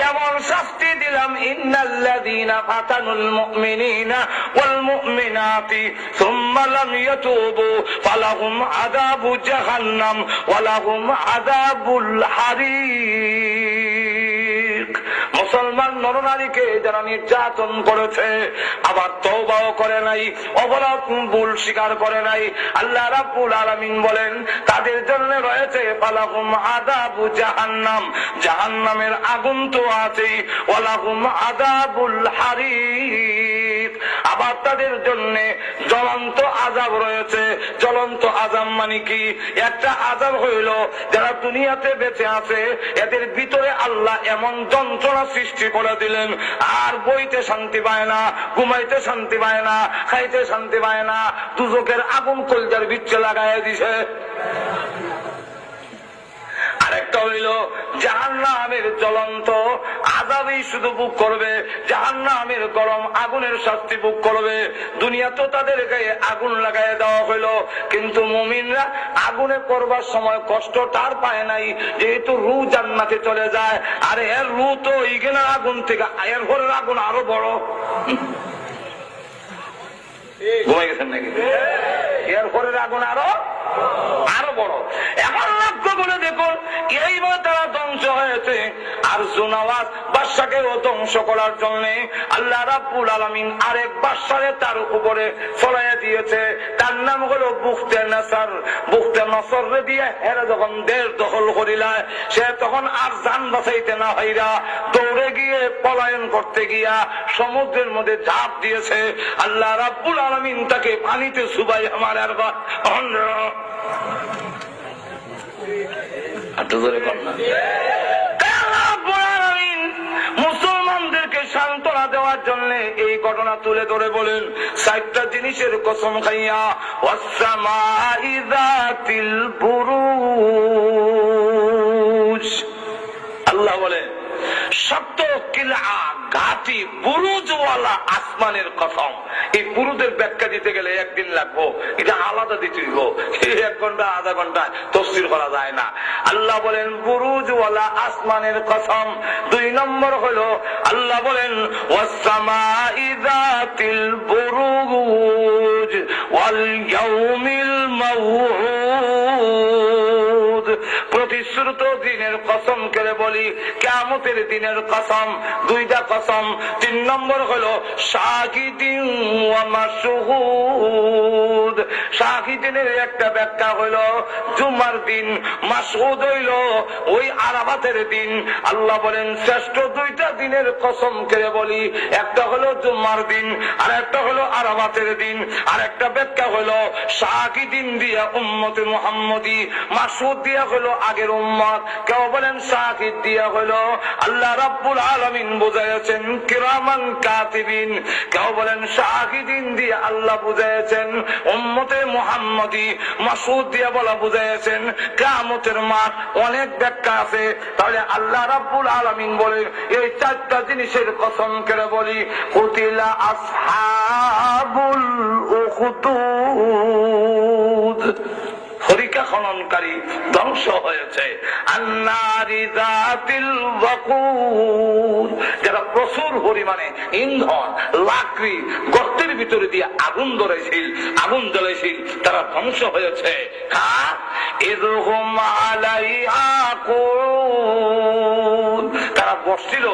এমন শাস্তি দিলাম ইন্নাল্লাযীনা ফাতানুল মুমিনিনা ওয়াল মুমিনাতি সুম্মা লাম ইয়াতুবু ফালাহুম আযাবু জাহান্নাম ওয়া লাহুম আযাবুল হারিক। মুসলমান নরনারীকে যারা নির্যাতন করেছে আবার তওবাও করে নাই, অপরাধ ভুল স্বীকার করে নাই, আল্লাহ রাব্বুল আলামিন বলেন তাদের জন্য রয়েছে ফালাহুম আযাবু জাহান্নাম, জাহান্নামের আগুন তো আছেই, ওয়া লাহুম আযাবুল হারিক, আবার তাদের জন্য জ্বলন্ত আযাব রয়েছে। জ্বলন্ত আযাব মানে কি? একটা আযাব হইল যারা দুনিয়াতে বেঁচে আছে এদের ভিতরে আল্লাহ এমন যন্ত্রণা সৃষ্টি করে দিলেন, আর বইতে শান্তি পায় না, ঘুমাইতে শান্তি পায় না, খাইতে শান্তি পায় না, দুজকের আগুন কলজার ভিতরে লাগাইয়া দিছে। আরেকটা হইল জাহান্নামের জ্বলন্ত আযাবই শুধু ভোগ করবে, জাহান্নামের গরম আগুনের শাস্তি ভোগ করবে। দুনিয়া তো তাদের গায়ে আগুন লাগাইয়া দেওয়া হইল, কিন্তু মুমিনরা আগুনে পড়বার সময় কষ্ট তার পায় নাই, যেহেতু রূহ জান্নাতে চলে যায়। আর এর রূহ তো এইখানে আগুন থেকে, এর ঘরের আগুন আরো বড়। ঘুমাই গেছেন নাকি? এর ঘরের আগুন আরো বড়। এখন লক্ষ্য করে দেখুন, এইভাবে তারা ধ্বংস হয়েছে। আর সুনাওয়াজ বাদশাকেও ধ্বংস করার জন্য আল্লাহ রাব্বুল আলামিন আরেক বাদশারে তার উপরে ছড়াইয়া দিয়েছে, তার নাম হলো বুখতে নাসর। বুখতে নাসর দিয়ে এরা যখন দেশ দখল করিলায়, সে তখন আর জান বাঁচাইতে না হইরা দৌড়ে গিয়ে পলায়ন করতে গিয়া সমুদ্রের মধ্যে ঝাঁপ দিয়েছে। আল্লাহ রাব্বুল আলামিন তাকে পানিতে সুবাই আমার মুসলমানদেরকে সান্ত্বনা দেওয়ার জন্য এই ঘটনা তুলে ধরে বলেন, 4টা জিনিসের কসম খাইয়া ওয়াসসামাই যাতিল বুরুজ, আল্লাহ বলেন শক্ত কিলা ঘাটি বুরুজওয়ালা আসমানের কসম। এই বুরুজের ব্যাখ্যা দিতে গেলে একদিন লাগবো, এটা আলাদা দিতে হইব, 1 ঘন্টা আধা ঘন্টায় তাফসীর করা যায় না। আল্লাহ বলেন বুরুজওয়ালা আসমানের কসম। 2 নম্বর হলো আল্লাহ বলেন ওয়াসসামাই যাতিল বুরুজ ওয়াল ইয়াউমিল মাউউদ, প্রতিশ্রুত দিনের কসম করে বলি, কিয়ামতের দিনের কসম। 2টা কসম। 3 নম্বর হলো শাহিদিন ওয়া মাশহুদ। শাহিদিনের একটা ব্যাখ্যা হলো জুমার দিন, মাশহুদ হইল ওই আরাফাতের দিন। আল্লাহ বলেন শ্রেষ্ঠ 2টা দিনের কসম করে বলি, একটা হলো জুমার দিন আর একটা হলো আরাফাতের দিন। আর একটা ব্যাখ্যা হলো শাহিদিন দিয়া উম্মতে মুহাম্মদী, মাশহুদ দিয়া হলো আগের উম্মত। কেউ বলেন শাহিদ দিয়া হলো আল্লাহ রাব্বুল আলামিন বুঝাইছেন কিরামান কাতিবিন, কেউ বলেন শাহিদিন দিয়ে আল্লাহ বুঝাইছেন উম্মতে মুহাম্মদী, মাশহুদ দিয়া বলা বুঝাইছেন কিয়ামতের মাঠ। অনেক ব্যাখ্যা আছে। তাহলে আল্লাহ রাব্বুল আলামিন বলেন এই 4টা জিনিসের কসম করে বলি, কুতিলা আসহাবুল উখদুদ, হরিকা খননকারী ধ্বংস হয়েছে। আন্নারি যাতিল ওয়াকুদ, যারা প্রচুর পরিমাণে ইন্ধন লাকড়ি গর্তের ভিতরে দিয়ে আগুন জ্বলাইছিল তারা ধ্বংস হয়েছে। হ্যাঁ, ইযহুম আলাইহা কুউদ, তারা বসছিল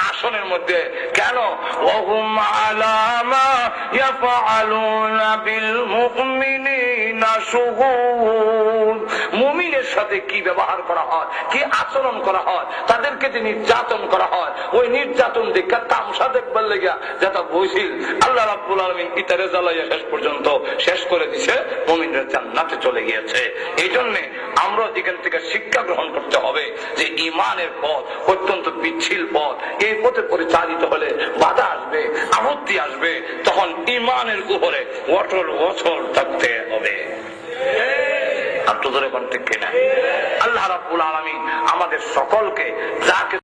আসনের মধ্যে। কেন? ওয়াহুম আলা মা ইয়াফআলুনা বিল মুমিনিনা শুহুদ, মুমিনের সাথে কি ব্যবহার করা হয়, কি আচরণ করা হয়, তাদেরকে যে নির্যাতন করা হয়, ওই নির্যাতন দেখা তামসা দেখবার লেগা যেটা বইছিল আল্লাহ রাব্বুল আলামিন ইতারে জ্বালাইয়া শেষ পর্যন্ত শেষ করে দিছে, মুমিনরা জান্নাতে চলে গিয়েছে। এই জন্য আমরা এখান থেকে শিক্ষা গ্রহণ করতে হবে যে ঈমানের পথ অত্যন্ত পিচ্ছিল পথ। এই পথে পরিচালিত হলে বাধা আসবে, আপত্তি আসবে, তখন ঈমানের উপরে অটল থাকতে হবে। আপনাদের ঠিক কিনা? আল্লাহ রাব্বুল আলামিন আমাদের সকলকে যাকে